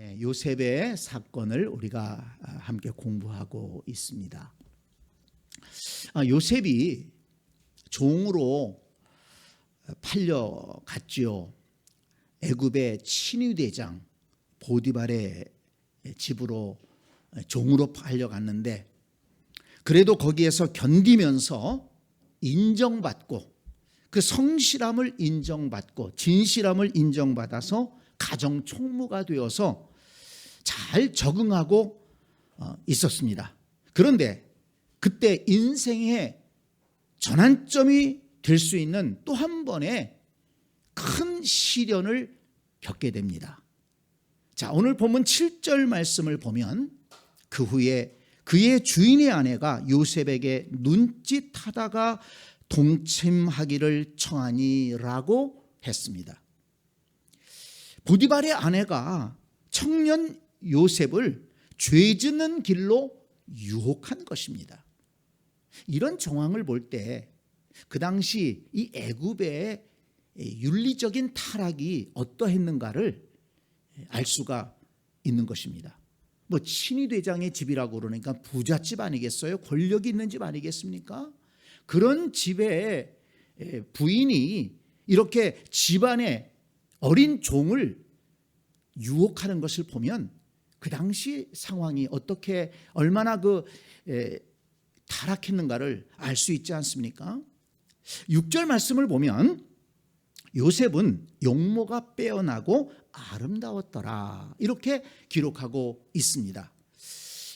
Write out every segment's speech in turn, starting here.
네, 요셉의 사건을 우리가 함께 공부하고 있습니다. 요셉이 종으로 팔려갔지요. 애굽의 친위대장 보디발의 집으로 종으로 팔려갔는데, 그래도 거기에서 견디면서 인정받고 그 성실함을 인정받고 진실함을 인정받아서 가정 총무가 되어서 잘 적응하고 있었습니다. 그런데 그때 인생의 전환점이 될 수 있는 또 한 번의 큰 시련을 겪게 됩니다. 자, 오늘 본문 7절 말씀을 보면 그 후에 그의 주인의 아내가 요셉에게 눈짓하다가 동침하기를 청하니라고 했습니다. 보디발의 아내가 청년 요셉을 죄 짓는 길로 유혹한 것입니다. 이런 정황을 볼 때 그 당시 이 애굽의 윤리적인 타락이 어떠했는가를 알 수가 있는 것입니다. 뭐 친위대장의 집이라고 그러니까 부잣집 아니겠어요? 권력이 있는 집 아니겠습니까? 그런 집의 부인이 이렇게 집안의 어린 종을 유혹하는 것을 보면 그 당시 상황이 어떻게 얼마나 타락했는가를 알 수 있지 않습니까? 6절 말씀을 보면 요셉은 용모가 빼어나고 아름다웠더라 이렇게 기록하고 있습니다.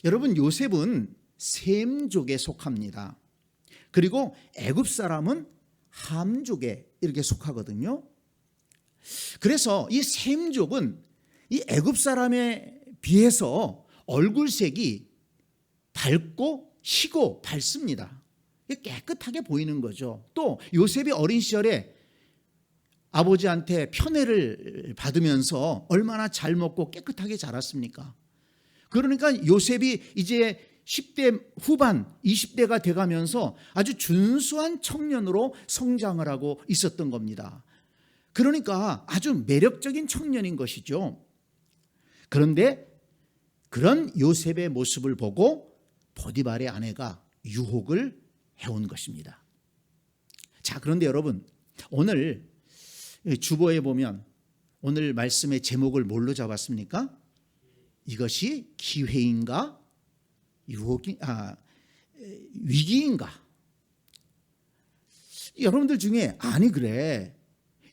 여러분, 요셉은 셈족에 속합니다. 그리고 애굽 사람은 함족에 이렇게 속하거든요. 그래서 이 셈족은 이 애굽 사람에 비해서 얼굴색이 밝고 희고 밝습니다. 깨끗하게 보이는 거죠. 또 요셉이 어린 시절에 아버지한테 편애를 받으면서 얼마나 잘 먹고 깨끗하게 자랐습니까? 그러니까 요셉이 이제 10대 후반 20대가 돼가면서 아주 준수한 청년으로 성장을 하고 있었던 겁니다. 그러니까 아주 매력적인 청년인 것이죠. 그런데 그런 요셉의 모습을 보고 보디발의 아내가 유혹을 해온 것입니다. 자, 그런데 여러분, 오늘 주보에 보면 오늘 말씀의 제목을 뭘로 잡았습니까? 이것이 기회인가? 위기인가? 여러분들 중에 아니 그래,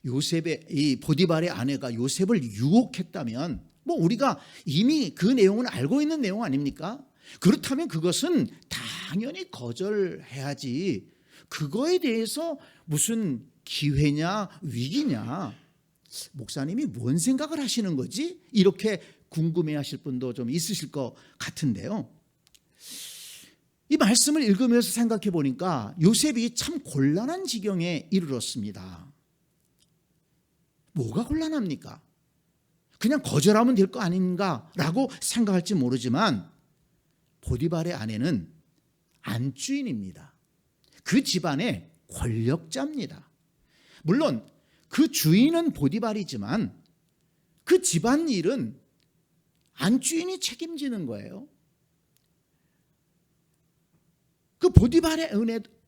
요셉의 이 보디발의 아내가 요셉을 유혹했다면 뭐 우리가 이미 그 내용은 알고 있는 내용 아닙니까? 그렇다면 그것은 당연히 거절해야지, 그거에 대해서 무슨 기회냐 위기냐, 목사님이 뭔 생각을 하시는 거지? 이렇게 궁금해하실 분도 좀 있으실 것 같은데요. 이 말씀을 읽으면서 생각해 보니까 요셉이 참 곤란한 지경에 이르렀습니다. 뭐가 곤란합니까? 그냥 거절하면 될 거 아닌가라고 생각할지 모르지만 보디발의 아내는 안주인입니다. 그 집안의 권력자입니다. 물론 그 주인은 보디발이지만 그 집안 일은 안주인이 책임지는 거예요. 그 보디발의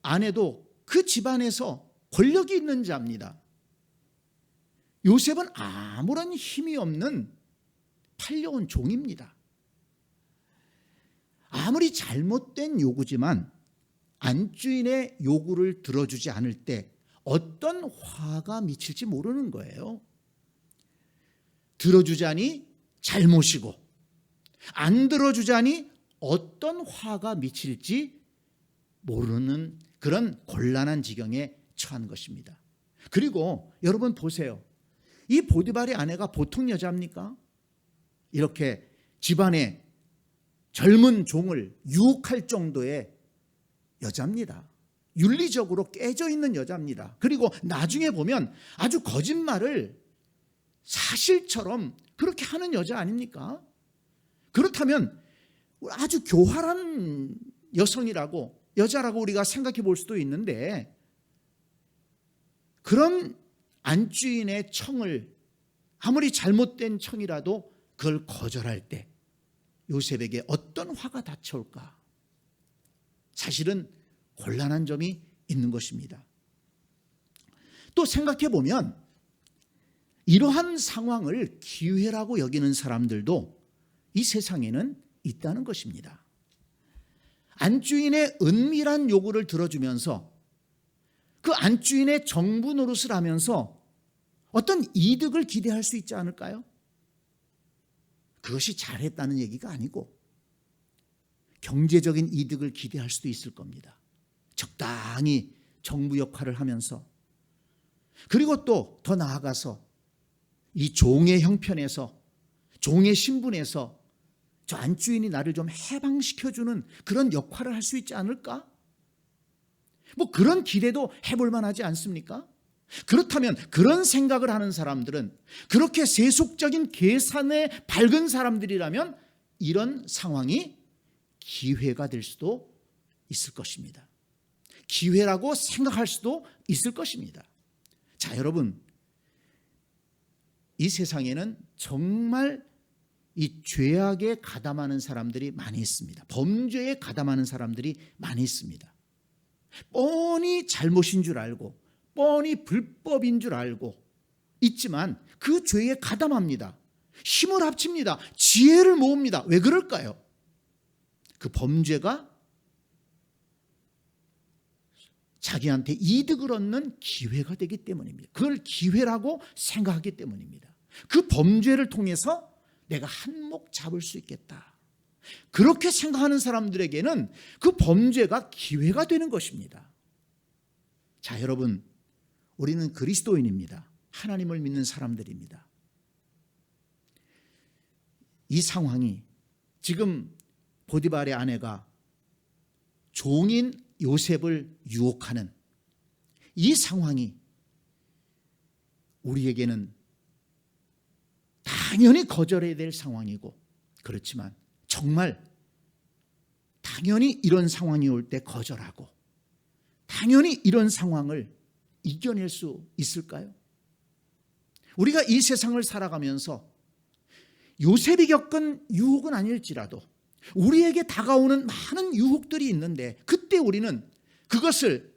아내도 그 집안에서 권력이 있는 자입니다. 요셉은 아무런 힘이 없는 팔려온 종입니다. 아무리 잘못된 요구지만 안주인의 요구를 들어주지 않을 때 어떤 화가 미칠지 모르는 거예요. 들어주자니 잘못이고 안 들어주자니 어떤 화가 미칠지 모르는 그런 곤란한 지경에 처한 것입니다. 그리고 여러분 보세요. 이 보디발의 아내가 보통 여자입니까? 이렇게 집안에 젊은 종을 유혹할 정도의 여자입니다. 윤리적으로 깨져 있는 여자입니다. 그리고 나중에 보면 아주 거짓말을 사실처럼 그렇게 하는 여자 아닙니까? 그렇다면 아주 교활한 여자라고 우리가 생각해 볼 수도 있는데, 그런 안주인의 청을 아무리 잘못된 청이라도 그걸 거절할 때 요셉에게 어떤 화가 닥쳐올까? 사실은 곤란한 점이 있는 것입니다. 또 생각해 보면 이러한 상황을 기회라고 여기는 사람들도 이 세상에는 있다는 것입니다. 안주인의 은밀한 요구를 들어주면서 그 안주인의 정부 노릇을 하면서 어떤 이득을 기대할 수 있지 않을까요? 그것이 잘했다는 얘기가 아니고 경제적인 이득을 기대할 수도 있을 겁니다. 적당히 정부 역할을 하면서, 그리고 또 더 나아가서 이 종의 형편에서, 종의 신분에서 저 안주인이 나를 좀 해방시켜주는 그런 역할을 할 수 있지 않을까? 뭐 그런 기대도 해볼 만하지 않습니까? 그렇다면 그런 생각을 하는 사람들은, 그렇게 세속적인 계산에 밝은 사람들이라면 이런 상황이 기회가 될 수도 있을 것입니다. 기회라고 생각할 수도 있을 것입니다. 자, 여러분, 이 세상에는 정말 이 죄악에 가담하는 사람들이 많이 있습니다. 범죄에 가담하는 사람들이 많이 있습니다. 뻔히 잘못인 줄 알고, 뻔히 불법인 줄 알고 있지만 그 죄에 가담합니다. 힘을 합칩니다. 지혜를 모읍니다. 왜 그럴까요? 그 범죄가 자기한테 이득을 얻는 기회가 되기 때문입니다. 그걸 기회라고 생각하기 때문입니다. 그 범죄를 통해서 내가 한몫 잡을 수 있겠다, 그렇게 생각하는 사람들에게는 그 범죄가 기회가 되는 것입니다. 자, 여러분, 우리는 그리스도인입니다. 하나님을 믿는 사람들입니다. 이 상황이, 지금 보디발의 아내가 종인 요셉을 유혹하는 이 상황이 우리에게는 당연히 거절해야 될 상황이고, 그렇지만 정말 당연히 이런 상황이 올 때 거절하고 당연히 이런 상황을 이겨낼 수 있을까요? 우리가 이 세상을 살아가면서 요셉이 겪은 유혹은 아닐지라도 우리에게 다가오는 많은 유혹들이 있는데, 그때 우리는 그것을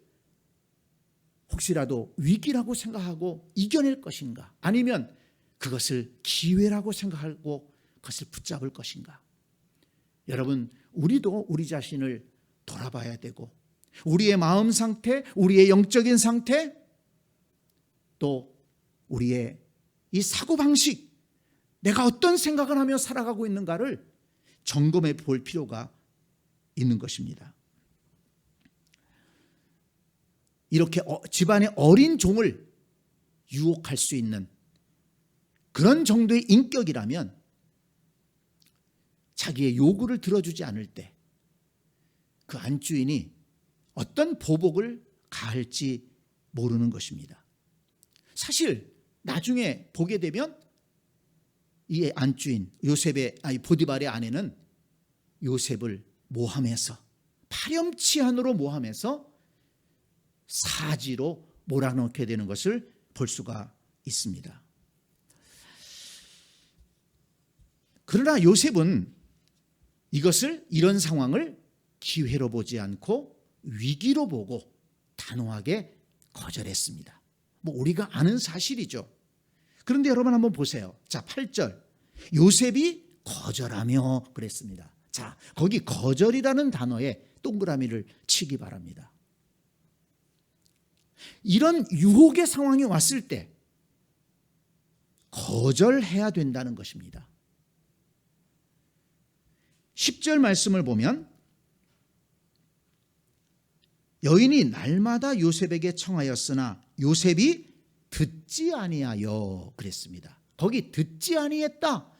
혹시라도 위기라고 생각하고 이겨낼 것인가, 아니면 그것을 기회라고 생각하고 그것을 붙잡을 것인가? 여러분, 우리도 우리 자신을 돌아봐야 되고, 우리의 마음 상태, 우리의 영적인 상태, 또 우리의 이 사고방식, 내가 어떤 생각을 하며 살아가고 있는가를 점검해 볼 필요가 있는 것입니다. 이렇게 집안의 어린 종을 유혹할 수 있는 그런 정도의 인격이라면 자기의 요구를 들어주지 않을 때 그 안주인이 어떤 보복을 가할지 모르는 것입니다. 사실 나중에 보게 되면 이 안주인 보디발의 아내는 요셉을 모함해서, 파렴치한으로 모함해서 사지로 몰아넣게 되는 것을 볼 수가 있습니다. 그러나 요셉은 이런 상황을 기회로 보지 않고 위기로 보고 단호하게 거절했습니다. 우리가 아는 사실이죠. 그런데 여러분 한번 보세요. 자, 8절. 요셉이 거절하며 그랬습니다. 자, 거기 거절이라는 단어에 동그라미를 치기 바랍니다. 이런 유혹의 상황이 왔을 때 거절해야 된다는 것입니다. 10절 말씀을 보면 여인이 날마다 요셉에게 청하였으나 요셉이 듣지 아니하여 그랬습니다. 거기 듣지 아니했다,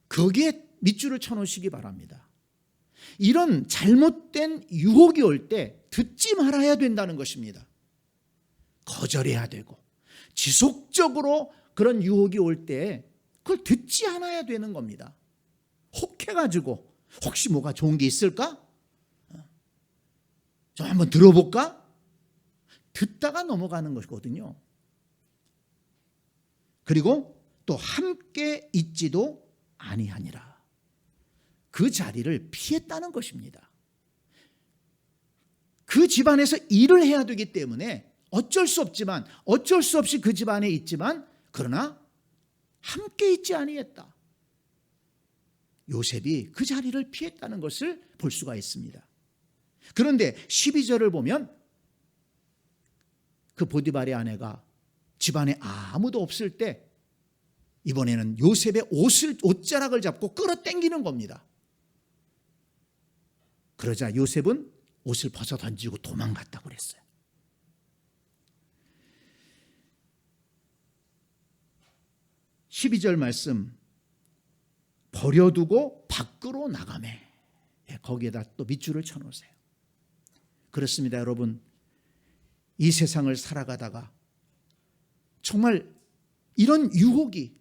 거기에 밑줄을 쳐놓으시기 바랍니다. 이런 잘못된 유혹이 올 때 듣지 말아야 된다는 것입니다. 거절해야 되고, 지속적으로 그런 유혹이 올 때 그걸 듣지 않아야 되는 겁니다. 혹해가지고 혹시 뭐가 좋은 게 있을까? 좀 한번 들어볼까? 듣다가 넘어가는 것이거든요. 그리고 또 함께 있지도 아니하니라. 그 자리를 피했다는 것입니다. 그 집안에서 일을 해야 되기 때문에 어쩔 수 없지만, 어쩔 수 없이 그 집안에 있지만, 그러나 함께 있지 아니했다. 요셉이 그 자리를 피했다는 것을 볼 수가 있습니다. 그런데 12절을 보면 그 보디발의 아내가 집안에 아무도 없을 때 이번에는 요셉의 옷자락을 잡고 끌어당기는 겁니다. 그러자 요셉은 옷을 벗어 던지고 도망갔다고 그랬어요. 12절 말씀, 버려두고 밖으로 나가매. 거기에다 또 밑줄을 쳐놓으세요. 그렇습니다, 여러분. 이 세상을 살아가다가 정말 이런 유혹이,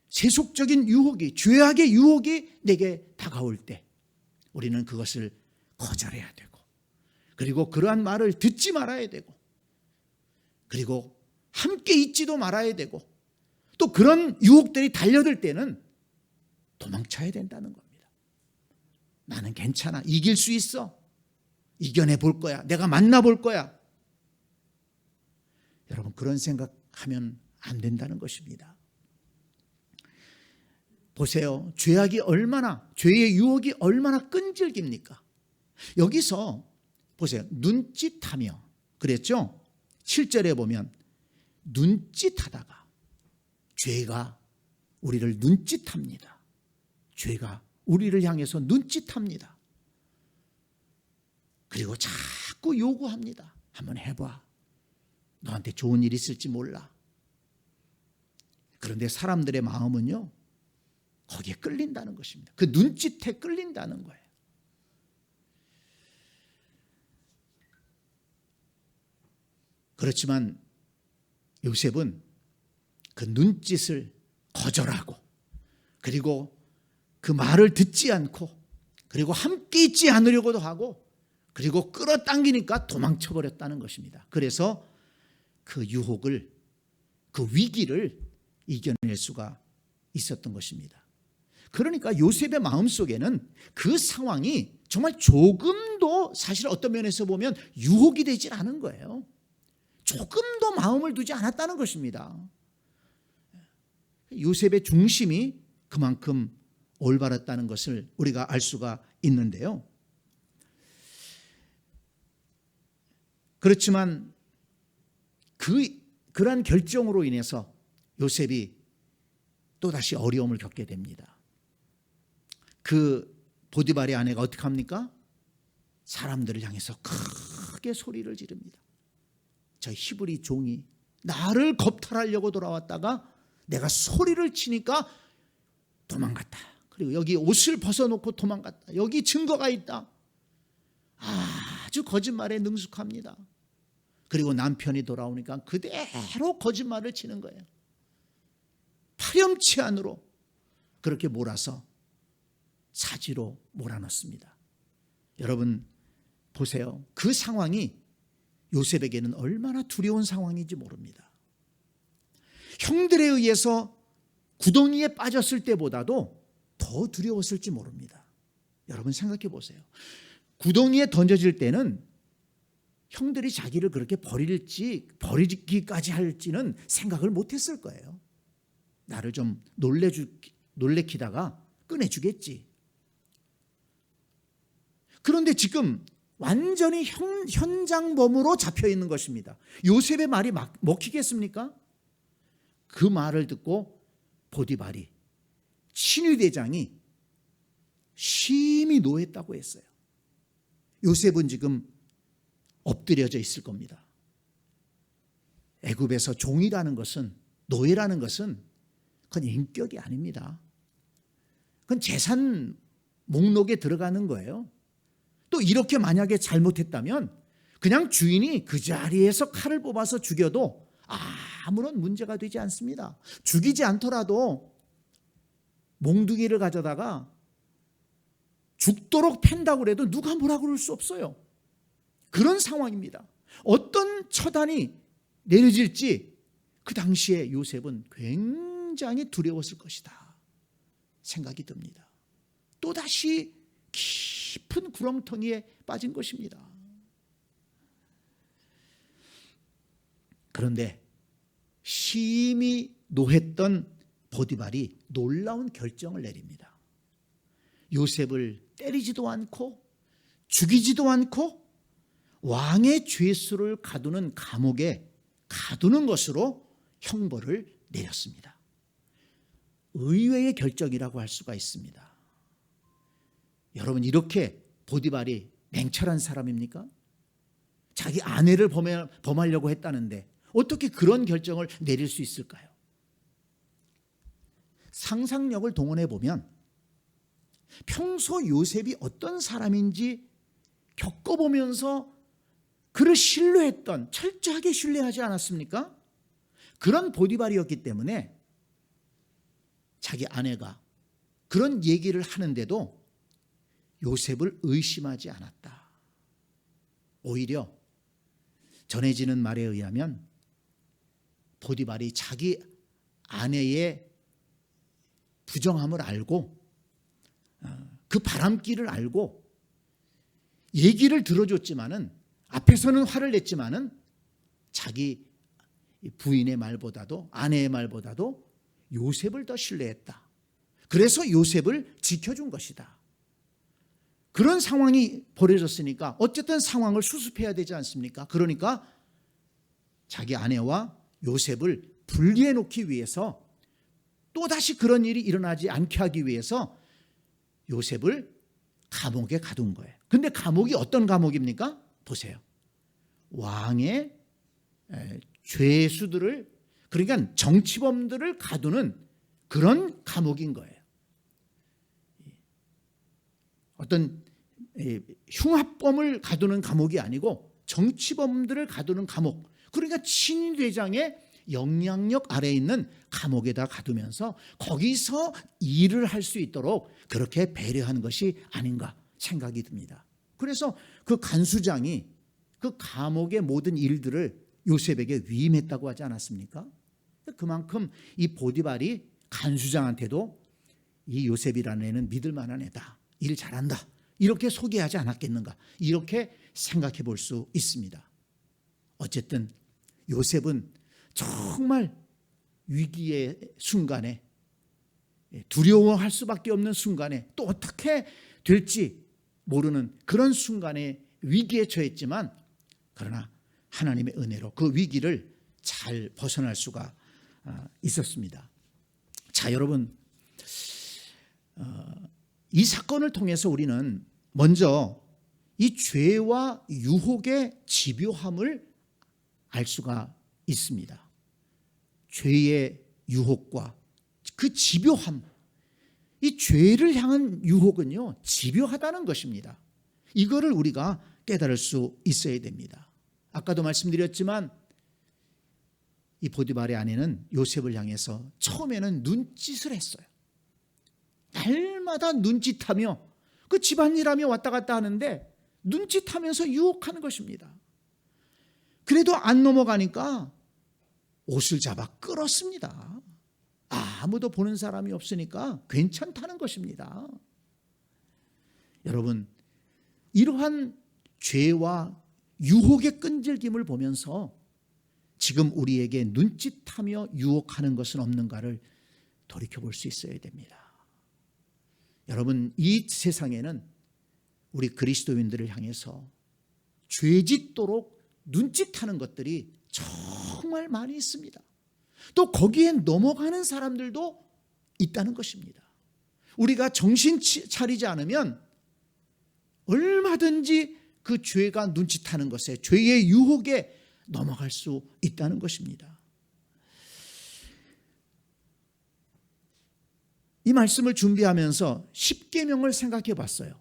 세속적인 유혹이, 죄악의 유혹이 내게 다가올 때 우리는 그것을 거절해야 되고, 그리고 그러한 말을 듣지 말아야 되고, 그리고 함께 있지도 말아야 되고, 또 그런 유혹들이 달려들 때는 도망쳐야 된다는 겁니다. 나는 괜찮아, 이길 수 있어, 이겨내 볼 거야, 내가 만나 볼 거야. 여러분, 그런 생각하면 안 된다는 것입니다. 보세요, 죄악이 얼마나, 죄의 유혹이 얼마나 끈질깁니까? 여기서 보세요, 눈짓하며 그랬죠? 7절에 보면 눈짓하다가, 죄가 우리를 눈짓합니다. 죄가 우리를 향해서 눈짓합니다. 그리고 자꾸 요구합니다. 한번 해봐. 너한테 좋은 일 있을지 몰라. 그런데 사람들의 마음은요, 거기에 끌린다는 것입니다. 그 눈짓에 끌린다는 거예요. 그렇지만 요셉은 그 눈짓을 거절하고, 그리고 그 말을 듣지 않고, 그리고 함께 있지 않으려고도 하고, 그리고 끌어당기니까 도망쳐버렸다는 것입니다. 그래서 그 유혹을, 그 위기를 이겨낼 수가 있었던 것입니다. 그러니까 요셉의 마음속에는 그 상황이 정말 조금도, 사실 어떤 면에서 보면 유혹이 되질 않은 거예요. 조금도 마음을 두지 않았다는 것입니다. 요셉의 중심이 그만큼 올바랐다는 것을 우리가 알 수가 있는데요. 그렇지만 그러한 결정으로 인해서 요셉이 또다시 어려움을 겪게 됩니다. 그 보디발의 아내가 어떻게 합니까? 사람들을 향해서 크게 소리를 지릅니다. 저 히브리 종이 나를 겁탈하려고 돌아왔다가 내가 소리를 치니까 도망갔다. 그리고 여기 옷을 벗어놓고 도망갔다. 여기 증거가 있다. 아주 거짓말에 능숙합니다. 그리고 남편이 돌아오니까 그대로 거짓말을 치는 거예요. 파렴치 안으로 그렇게 몰아서 사지로 몰아넣습니다. 여러분 보세요. 그 상황이 요셉에게는 얼마나 두려운 상황인지 모릅니다. 형들에 의해서 구덩이에 빠졌을 때보다도 더 두려웠을지 모릅니다. 여러분 생각해 보세요. 구덩이에 던져질 때는 형들이 자기를 그렇게 버리기까지 할지는 생각을 못했을 거예요. 나를 좀 놀래키다가 꺼내주겠지. 그런데 지금 완전히 현장범으로 잡혀 있는 것입니다. 요셉의 말이 먹히겠습니까? 그 말을 듣고 보디발이, 친위대장이 심히 노했다고 했어요. 요셉은 지금 엎드려져 있을 겁니다. 애굽에서 종이라는 것은, 노예라는 것은 그건 인격이 아닙니다. 그건 재산 목록에 들어가는 거예요. 또 이렇게 만약에 잘못했다면 그냥 주인이 그 자리에서 칼을 뽑아서 죽여도 아무런 문제가 되지 않습니다. 죽이지 않더라도 몽둥이를 가져다가 죽도록 팬다고 해도 누가 뭐라고 그럴 수 없어요. 그런 상황입니다. 어떤 처단이 내려질지 그 당시에 요셉은 굉장히 두려웠을 것이다. 생각이 듭니다. 또다시 깊은 구렁텅이에 빠진 것입니다. 그런데 심히 노했던 보디발이 놀라운 결정을 내립니다. 요셉을 때리지도 않고 죽이지도 않고 왕의 죄수를 가두는 감옥에 가두는 것으로 형벌을 내렸습니다. 의외의 결정이라고 할 수가 있습니다. 여러분, 이렇게 보디발이 냉철한 사람입니까? 자기 아내를 범하려고 했다는데 어떻게 그런 결정을 내릴 수 있을까요? 상상력을 동원해 보면 평소 요셉이 어떤 사람인지 겪어보면서 그를 신뢰했던, 철저하게 신뢰하지 않았습니까? 그런 보디발이었기 때문에 자기 아내가 그런 얘기를 하는데도 요셉을 의심하지 않았다. 오히려 전해지는 말에 의하면 보디발이 자기 아내의 부정함을 알고 그 바람길을 알고 얘기를 들어줬지만은 앞에서는 화를 냈지만은 자기 부인의 말보다도, 아내의 말보다도 요셉을 더 신뢰했다. 그래서 요셉을 지켜준 것이다. 그런 상황이 벌어졌으니까 어쨌든 상황을 수습해야 되지 않습니까? 그러니까 자기 아내와 요셉을 분리해 놓기 위해서, 또다시 그런 일이 일어나지 않게 하기 위해서 요셉을 감옥에 가둔 거예요. 근데 감옥이 어떤 감옥입니까? 보세요. 왕의 죄수들을, 그러니까 정치범들을 가두는 그런 감옥인 거예요. 어떤 흉악범을 가두는 감옥이 아니고 정치범들을 가두는 감옥. 그러니까 친위대장의 영향력 아래에 있는 감옥에다 가두면서 거기서 일을 할 수 있도록 그렇게 배려한 것이 아닌가 생각이 듭니다. 그래서 그 간수장이 그 감옥의 모든 일들을 요셉에게 위임했다고 하지 않았습니까? 그만큼 이 보디발이 간수장한테도 이 요셉이라는 애는 믿을 만한 애다, 일 잘한다, 이렇게 소개하지 않았겠는가, 이렇게 생각해 볼 수 있습니다. 어쨌든 요셉은 정말 위기의 순간에, 두려워할 수밖에 없는 순간에, 또 어떻게 될지 모르는 그런 순간에 위기에 처했지만, 그러나 하나님의 은혜로 그 위기를 잘 벗어날 수가 있었습니다. 자, 여러분, 이 사건을 통해서 우리는 먼저 이 죄와 유혹의 집요함을 알 수가 있습니다. 죄의 유혹과 그 집요함, 이 죄를 향한 유혹은요, 집요하다는 것입니다. 이거를 우리가 깨달을 수 있어야 됩니다. 아까도 말씀드렸지만 이 보디발의 아내는 요셉을 향해서 처음에는 눈짓을 했어요. 날마다 눈짓하며 그 집안일하며 왔다 갔다 하는데 눈짓하면서 유혹하는 것입니다. 그래도 안 넘어가니까 옷을 잡아 끌었습니다. 아무도 보는 사람이 없으니까 괜찮다는 것입니다. 여러분, 이러한 죄와 유혹의 끈질김을 보면서 지금 우리에게 눈짓하며 유혹하는 것은 없는가를 돌이켜볼 수 있어야 됩니다. 여러분, 이 세상에는 우리 그리스도인들을 향해서 죄짓도록 눈짓하는 것들이 정말 많이 있습니다. 또 거기에 넘어가는 사람들도 있다는 것입니다. 우리가 정신 차리지 않으면 얼마든지 그 죄가 눈짓하는 것에, 죄의 유혹에 넘어갈 수 있다는 것입니다. 이 말씀을 준비하면서 십계명을 생각해 봤어요.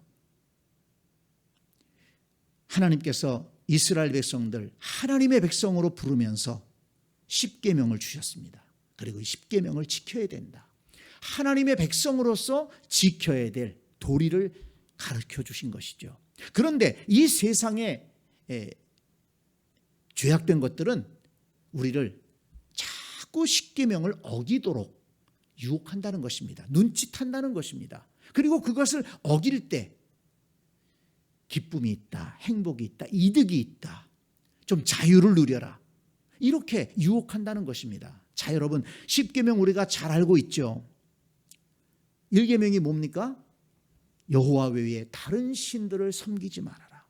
하나님께서 이스라엘 백성들 하나님의 백성으로 부르면서 십계명을 주셨습니다. 그리고 이 십계명을 지켜야 된다. 하나님의 백성으로서 지켜야 될 도리를 가르쳐 주신 것이죠. 그런데 이 세상에 죄악된 것들은 우리를 자꾸 십계명을 어기도록 유혹한다는 것입니다. 눈짓한다는 것입니다. 그리고 그것을 어길 때 기쁨이 있다, 행복이 있다, 이득이 있다, 좀 자유를 누려라, 이렇게 유혹한다는 것입니다. 자, 여러분, 10계명 우리가 잘 알고 있죠. 1계명이 뭡니까? 여호와 외에 다른 신들을 섬기지 말아라.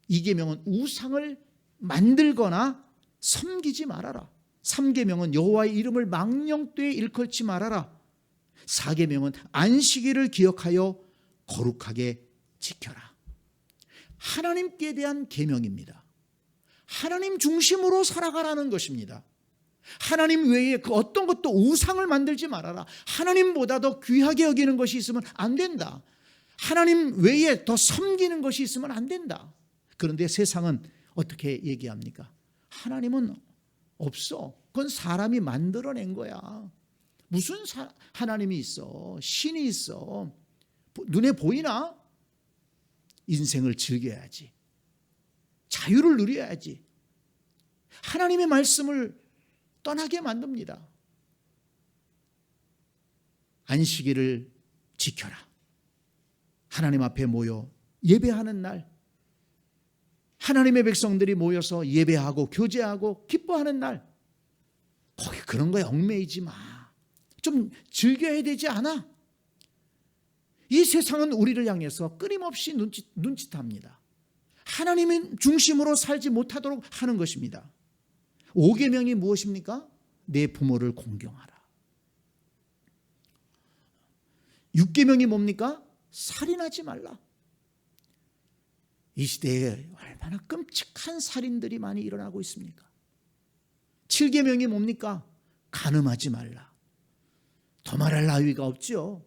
2계명은 우상을 만들거나 섬기지 말아라. 3계명은 여호와의 이름을 망령되이 일컬지 말아라. 4계명은 안식일을 기억하여 거룩하게 지켜라. 하나님께 대한 계명입니다. 하나님 중심으로 살아가라는 것입니다. 하나님 외에 그 어떤 것도 우상을 만들지 말아라. 하나님보다 더 귀하게 여기는 것이 있으면 안 된다. 하나님 외에 더 섬기는 것이 있으면 안 된다. 그런데 세상은 어떻게 얘기합니까? 하나님은 없어. 그건 사람이 만들어낸 거야. 무슨 하나님이 있어? 신이 있어? 눈에 보이나? 인생을 즐겨야지. 자유를 누려야지. 하나님의 말씀을 떠나게 만듭니다. 안식일을 지켜라. 하나님 앞에 모여 예배하는 날, 하나님의 백성들이 모여서 예배하고 교제하고 기뻐하는 날, 거기 그런 거에 얽매이지 마. 좀 즐겨야 되지 않아? 이 세상은 우리를 향해서 끊임없이 눈짓합니다. 하나님의 중심으로 살지 못하도록 하는 것입니다. 5계명이 무엇입니까? 내 부모를 공경하라. 6계명이 뭡니까? 살인하지 말라. 이 시대에 얼마나 끔찍한 살인들이 많이 일어나고 있습니까? 7계명이 뭡니까? 간음하지 말라. 더 말할 나위가 없죠.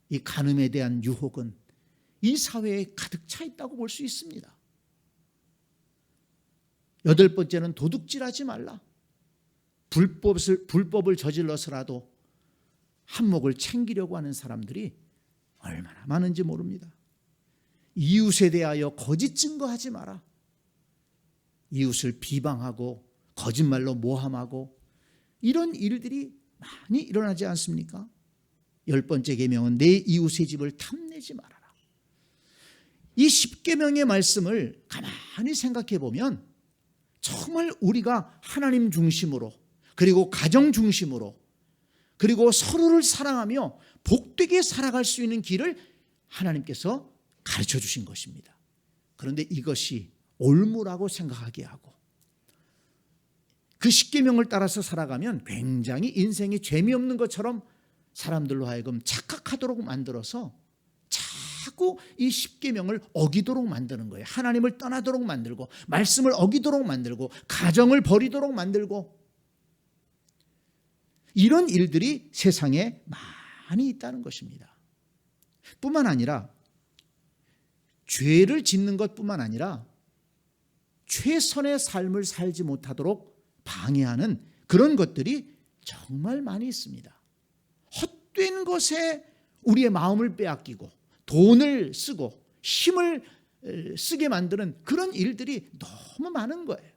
이 간음에 대한 유혹은 이 사회에 가득 차 있다고 볼 수 있습니다. 8번째는 도둑질하지 말라. 불법을 저질러서라도 한몫을 챙기려고 하는 사람들이 얼마나 많은지 모릅니다. 이웃에 대하여 거짓 증거하지 마라. 이웃을 비방하고 거짓말로 모함하고 이런 일들이 많이 일어나지 않습니까? 10번째 계명은 내 이웃의 집을 탐내지 말아라. 이 10계명의 말씀을 가만히 생각해 보면 정말 우리가 하나님 중심으로, 그리고 가정 중심으로, 그리고 서로를 사랑하며 복되게 살아갈 수 있는 길을 하나님께서 가르쳐 주신 것입니다. 그런데 이것이 올무라고 생각하게 하고 그 10계명을 따라서 살아가면 굉장히 인생이 재미없는 것처럼 사람들로 하여금 착각하도록 만들어서 자꾸 이 10계명을 어기도록 만드는 거예요. 하나님을 떠나도록 만들고, 말씀을 어기도록 만들고, 가정을 버리도록 만들고, 이런 일들이 세상에 많이 있다는 것입니다. 뿐만 아니라 죄를 짓는 것뿐만 아니라 최선의 삶을 살지 못하도록 방해하는 그런 것들이 정말 많이 있습니다. 헛된 것에 우리의 마음을 빼앗기고 돈을 쓰고 힘을 쓰게 만드는 그런 일들이 너무 많은 거예요.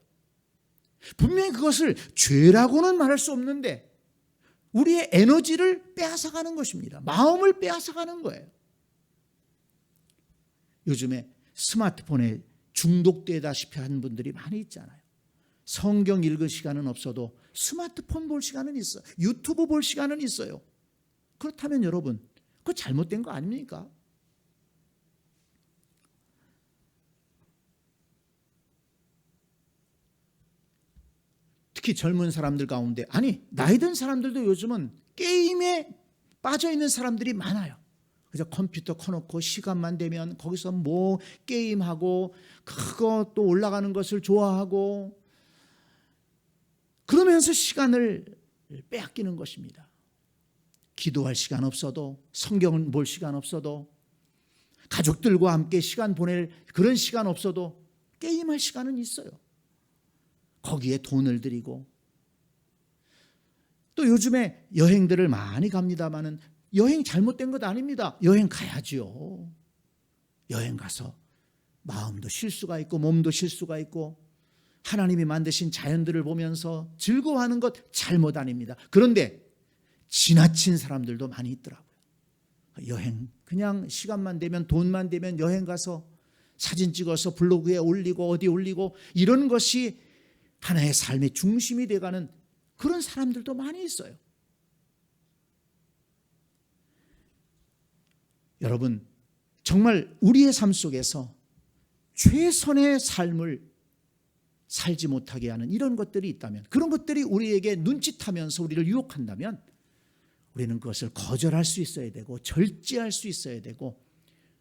분명히 그것을 죄라고는 말할 수 없는데 우리의 에너지를 빼앗아가는 것입니다. 마음을 빼앗아가는 거예요. 요즘에 스마트폰에 중독되다시피 한 분들이 많이 있잖아요. 성경 읽을 시간은 없어도 스마트폰 볼 시간은 있어요. 유튜브 볼 시간은 있어요. 그렇다면 여러분, 그거 잘못된 거 아닙니까? 특히 젊은 사람들 가운데, 아니 나이 든 사람들도 요즘은 게임에 빠져 있는 사람들이 많아요. 그래서 컴퓨터 켜놓고 시간만 되면 거기서 뭐 게임하고 그거 또 올라가는 것을 좋아하고 그러면서 시간을 빼앗기는 것입니다. 기도할 시간 없어도, 성경을 볼 시간 없어도, 가족들과 함께 시간 보낼 그런 시간 없어도 게임할 시간은 있어요. 거기에 돈을 들이고, 또 요즘에 여행들을 많이 갑니다마는 여행 잘못된 것 아닙니다. 여행 가야죠. 여행 가서 마음도 쉴 수가 있고 몸도 쉴 수가 있고 하나님이 만드신 자연들을 보면서 즐거워하는 것 잘못 아닙니다. 그런데 지나친 사람들도 많이 있더라고요. 여행, 그냥 시간만 되면, 돈만 되면 여행 가서 사진 찍어서 블로그에 올리고 어디 올리고, 이런 것이 하나의 삶의 중심이 돼가는 그런 사람들도 많이 있어요. 여러분, 정말 우리의 삶 속에서 최선의 삶을 살지 못하게 하는 이런 것들이 있다면, 그런 것들이 우리에게 눈짓하면서 우리를 유혹한다면, 우리는 그것을 거절할 수 있어야 되고 절제할 수 있어야 되고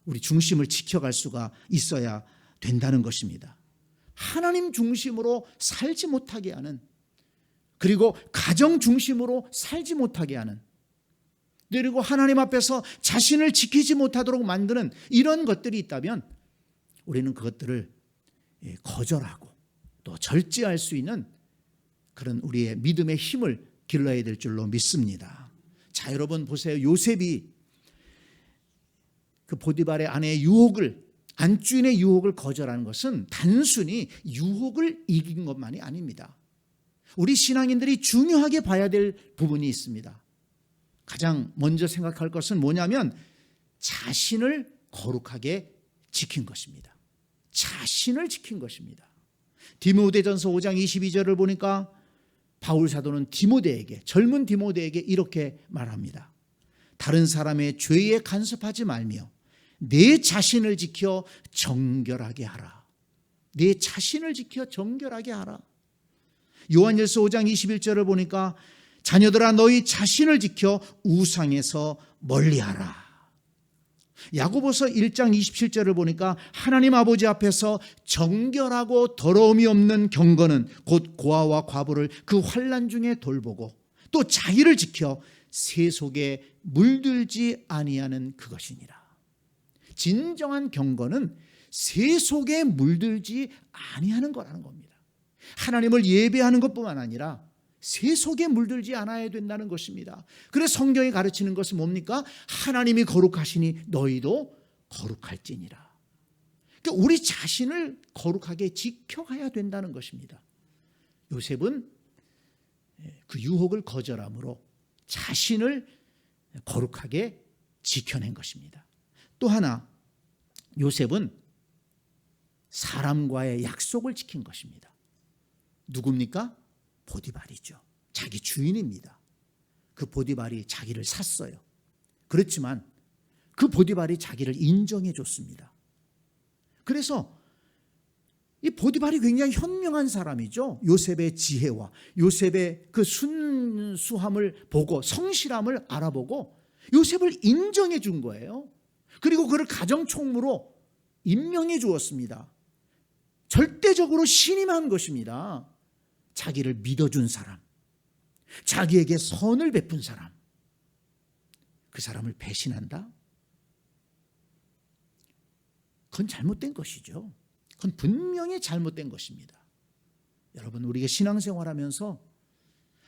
우리 중심을 지켜갈 수가 있어야 된다는 것입니다. 하나님 중심으로 살지 못하게 하는, 그리고 가정 중심으로 살지 못하게 하는, 그리고 하나님 앞에서 자신을 지키지 못하도록 만드는 이런 것들이 있다면 우리는 그것들을 거절하고 또 절제할 수 있는 그런 우리의 믿음의 힘을 길러야 될 줄로 믿습니다. 자, 여러분 보세요. 요셉이 그 보디발의 아내의 유혹을, 안주인의 유혹을 거절하는 것은 단순히 유혹을 이긴 것만이 아닙니다. 우리 신앙인들이 중요하게 봐야 될 부분이 있습니다. 가장 먼저 생각할 것은 뭐냐면 자신을 거룩하게 지킨 것입니다. 자신을 지킨 것입니다. 디모데전서 5장 22절을 보니까 바울 사도는 디모데에게, 젊은 디모데에게 이렇게 말합니다. 다른 사람의 죄에 간섭하지 말며 내 자신을 지켜 정결하게 하라. 내 자신을 지켜 정결하게 하라. 요한일서 5장 21절을 보니까 자녀들아 너희 자신을 지켜 우상에서 멀리하라. 야고보서 1장 27절을 보니까 하나님 아버지 앞에서 정결하고 더러움이 없는 경건은 곧 고아와 과부를 그 환난 중에 돌보고 또 자기를 지켜 세속에 물들지 아니하는 그것이니라. 진정한 경건은 세속에 물들지 아니하는 거라는 겁니다. 하나님을 예배하는 것뿐만 아니라 세속에 물들지 않아야 된다는 것입니다. 그래서 성경이 가르치는 것은 뭡니까? 하나님이 거룩하시니 너희도 거룩할지니라. 그러니까 우리 자신을 거룩하게 지켜가야 된다는 것입니다. 요셉은 그 유혹을 거절함으로 자신을 거룩하게 지켜낸 것입니다. 또 하나, 요셉은 사람과의 약속을 지킨 것입니다. 누굽니까? 보디발이죠. 자기 주인입니다. 그 보디발이 자기를 샀어요. 그렇지만 그 보디발이 자기를 인정해 줬습니다. 그래서 이 보디발이 굉장히 현명한 사람이죠. 요셉의 지혜와 요셉의 그 순수함을 보고, 성실함을 알아보고 요셉을 인정해 준 거예요. 그리고 그를 가정총무로 임명해 주었습니다. 절대적으로 신임한 것입니다. 자기를 믿어준 사람, 자기에게 선을 베푼 사람, 그 사람을 배신한다? 그건 잘못된 것이죠. 그건 분명히 잘못된 것입니다. 여러분, 우리가 신앙생활하면서,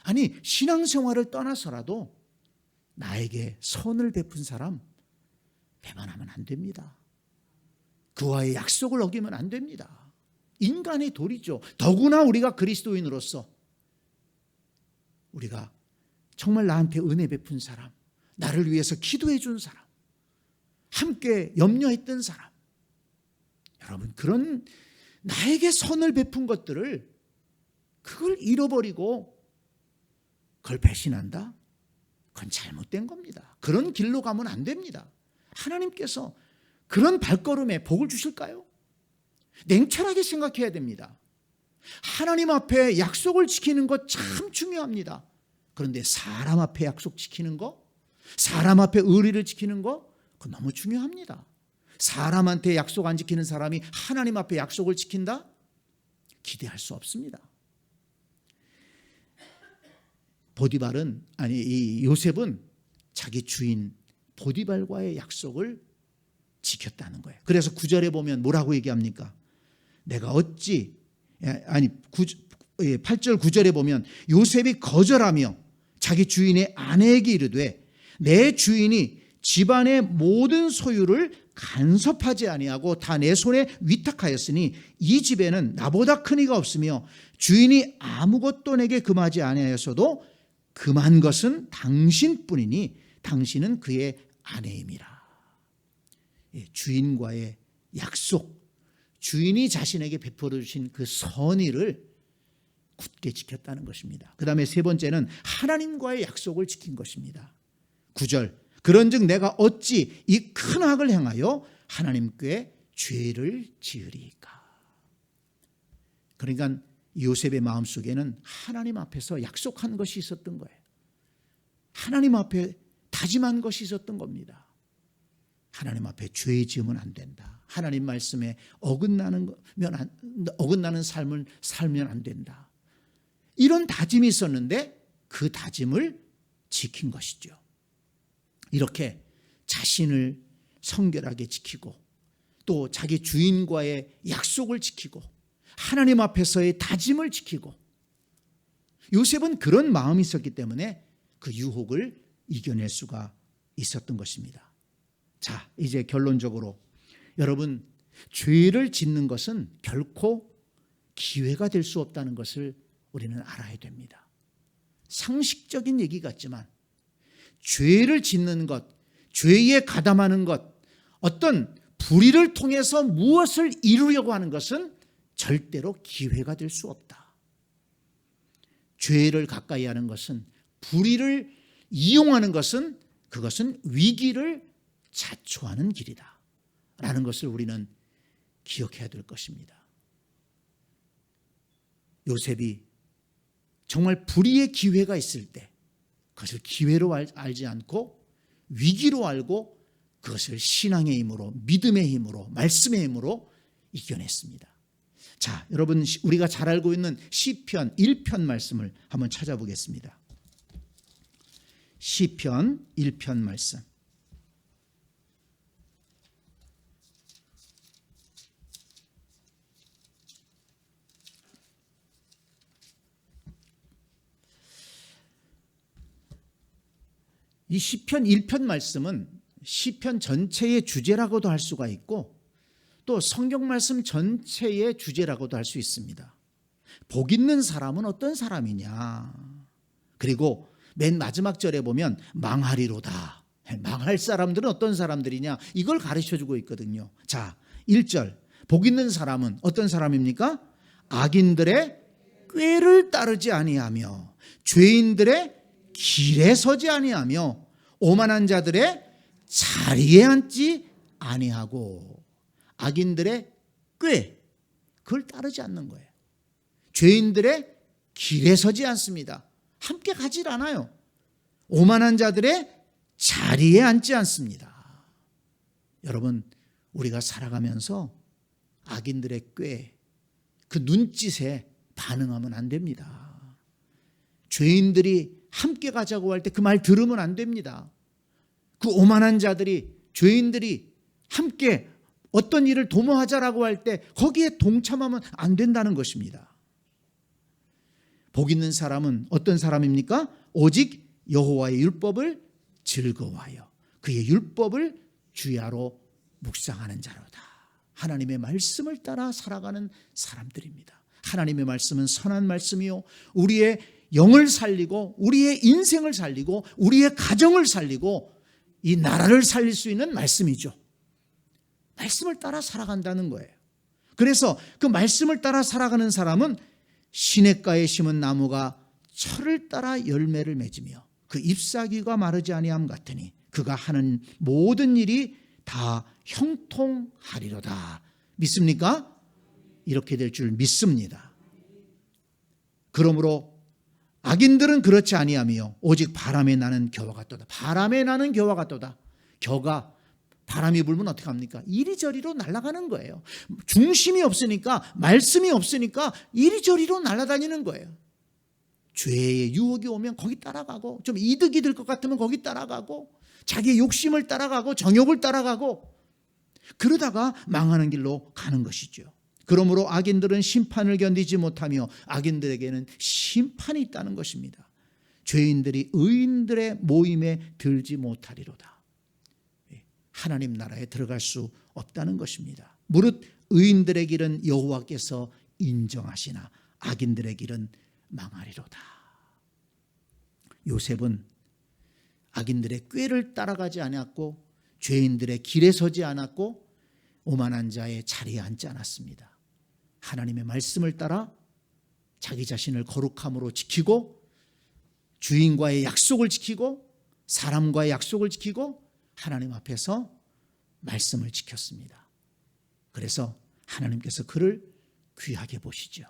아니 신앙생활을 떠나서라도 나에게 선을 베푼 사람 배반하면 안 됩니다. 그와의 약속을 어기면 안 됩니다. 인간의 도리죠. 더구나 우리가 그리스도인으로서 우리가 정말 나한테 은혜 베푼 사람, 나를 위해서 기도해 준 사람, 함께 염려했던 사람, 여러분 그런 나에게 선을 베푼 것들을 그걸 잃어버리고 그걸 배신한다? 그건 잘못된 겁니다. 그런 길로 가면 안 됩니다. 하나님께서 그런 발걸음에 복을 주실까요? 냉철하게 생각해야 됩니다. 하나님 앞에 약속을 지키는 것 참 중요합니다. 그런데 사람 앞에 약속 지키는 거, 사람 앞에 의리를 지키는 거, 그건 너무 중요합니다. 사람한테 약속 안 지키는 사람이 하나님 앞에 약속을 지킨다? 기대할 수 없습니다. 이 요셉은 자기 주인 보디발과의 약속을 지켰다는 거예요. 그래서 9절에 보면 뭐라고 얘기합니까? 내가 어찌, 8절 9절에 보면 요셉이 거절하며 자기 주인의 아내에게 이르되 내 주인이 집안의 모든 소유를 간섭하지 아니하고 다 내 손에 위탁하였으니 이 집에는 나보다 큰 이가 없으며 주인이 아무것도 내게 금하지 아니하였어도 금한 것은 당신뿐이니 당신은 그의 아내임이라. 주인과의 약속, 주인이 자신에게 베풀어 주신 그 선의를 굳게 지켰다는 것입니다. 그 다음에 세 번째는 하나님과의 약속을 지킨 것입니다. 9절, 그런즉 내가 어찌 이 큰 악을 행하여 하나님께 죄를 지으리까. 그러니까 요셉의 마음속에는 하나님 앞에서 약속한 것이 있었던 거예요. 하나님 앞에 다짐한 것이 있었던 겁니다. 하나님 앞에 죄 지으면 안 된다. 하나님 말씀에 어긋나는 삶을 살면 안 된다. 이런 다짐이 있었는데 그 다짐을 지킨 것이죠. 이렇게 자신을 성결하게 지키고 또 자기 주인과의 약속을 지키고 하나님 앞에서의 다짐을 지키고, 요셉은 그런 마음이 있었기 때문에 그 유혹을 이겨낼 수가 있었던 것입니다. 자, 이제 결론적으로 여러분, 죄를 짓는 것은 결코 기회가 될 수 없다는 것을 우리는 알아야 됩니다. 상식적인 얘기 같지만 죄를 짓는 것, 죄에 가담하는 것, 어떤 불의를 통해서 무엇을 이루려고 하는 것은 절대로 기회가 될 수 없다. 죄를 가까이 하는 것은, 불의를 이용하는 것은, 그것은 위기를 자초하는 길이다 라는 것을 우리는 기억해야 될 것입니다. 요셉이 정말 불의의 기회가 있을 때 그것을 기회로 알지 않고 위기로 알고 그것을 신앙의 힘으로, 믿음의 힘으로, 말씀의 힘으로 이겨냈습니다. 자, 여러분, 우리가 잘 알고 있는 시편 1편 말씀을 한번 찾아보겠습니다. 시편 1편 말씀. 이 시편 1편 말씀은 시편 전체의 주제라고도 할 수가 있고 또 성경 말씀 전체의 주제라고도 할 수 있습니다. 복 있는 사람은 어떤 사람이냐, 그리고 맨 마지막 절에 보면 망하리로다, 망할 사람들은 어떤 사람들이냐, 이걸 가르쳐주고 있거든요. 자, 1절, 복 있는 사람은 어떤 사람입니까? 악인들의 꾀를 따르지 아니하며 죄인들의 길에 서지 아니하며 오만한 자들의 자리에 앉지 아니하고. 악인들의 꾀, 그걸 따르지 않는 거예요. 죄인들의 길에 서지 않습니다. 함께 가질 않아요. 오만한 자들의 자리에 앉지 않습니다. 여러분, 우리가 살아가면서 악인들의 꾀, 그 눈짓에 반응하면 안 됩니다. 죄인들이 함께 가자고 할 때 그 말 들으면 안 됩니다. 그 오만한 자들이, 죄인들이 함께 어떤 일을 도모하자라고 할 때 거기에 동참하면 안 된다는 것입니다. 복 있는 사람은 어떤 사람입니까? 오직 여호와의 율법을 즐거워하여 그의 율법을 주야로 묵상하는 자로다. 하나님의 말씀을 따라 살아가는 사람들입니다. 하나님의 말씀은 선한 말씀이요, 우리의 영을 살리고 우리의 인생을 살리고 우리의 가정을 살리고 이 나라를 살릴 수 있는 말씀이죠. 말씀을 따라 살아간다는 거예요. 그래서 그 말씀을 따라 살아가는 사람은 시냇가에 심은 나무가 철을 따라 열매를 맺으며 그 잎사귀가 마르지 아니함 같으니 그가 하는 모든 일이 다 형통하리로다. 믿습니까? 이렇게 될 줄 믿습니다. 그러므로 악인들은 그렇지 아니하며 오직 바람에 나는 겨와 같도다. 바람에 나는 겨와 같도다. 겨가 바람이 불면 어떻게 합니까? 이리저리로 날아가는 거예요. 중심이 없으니까, 말씀이 없으니까 이리저리로 날아다니는 거예요. 죄의 유혹이 오면 거기 따라가고, 좀 이득이 될 것 같으면 거기 따라가고, 자기의 욕심을 따라가고 정욕을 따라가고, 그러다가 망하는 길로 가는 것이죠. 그러므로 악인들은 심판을 견디지 못하며 악인들에게는 심판이 있다는 것입니다. 죄인들이 의인들의 모임에 들지 못하리로다. 하나님 나라에 들어갈 수 없다는 것입니다. 무릇 의인들의 길은 여호와께서 인정하시나 악인들의 길은 망하리로다. 요셉은 악인들의 꾀를 따라가지 않았고 죄인들의 길에 서지 않았고 오만한 자의 자리에 앉지 않았습니다. 하나님의 말씀을 따라 자기 자신을 거룩함으로 지키고 주인과의 약속을 지키고 사람과의 약속을 지키고 하나님 앞에서 말씀을 지켰습니다. 그래서 하나님께서 그를 귀하게 보시죠.